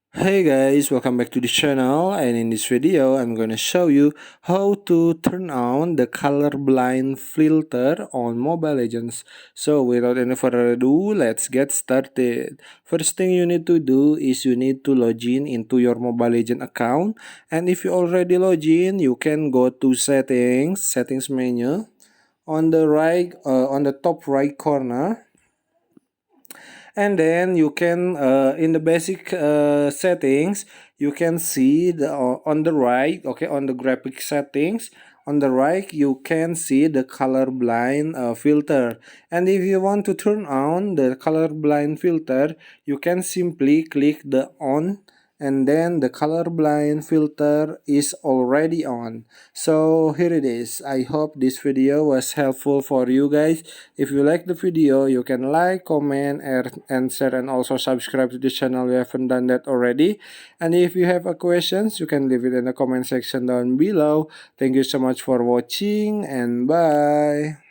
Hey guys, welcome back to the channel, and in this video I'm gonna show you how to turn on the colorblind filter on Mobile Legends. So without any further ado, let's get started. First thing you need to do is you need to log in into your Mobile Legend account, and if you already log in, you can go to settings menu on the on the top right corner, and then you can in the basic settings you can see on the right, okay, on the graphic settings on the right you can see the colorblind filter. And if you want to turn on the colorblind filter, you can simply click the on, and then the colorblind filter is already on. So here it is. I hope this video was helpful for you guys. If you like the video, you can like, comment, and share, and also subscribe to the channel if you haven't done that already. And if you have a questions, you can leave it in the comment section down below. Thank you so much for watching, and bye.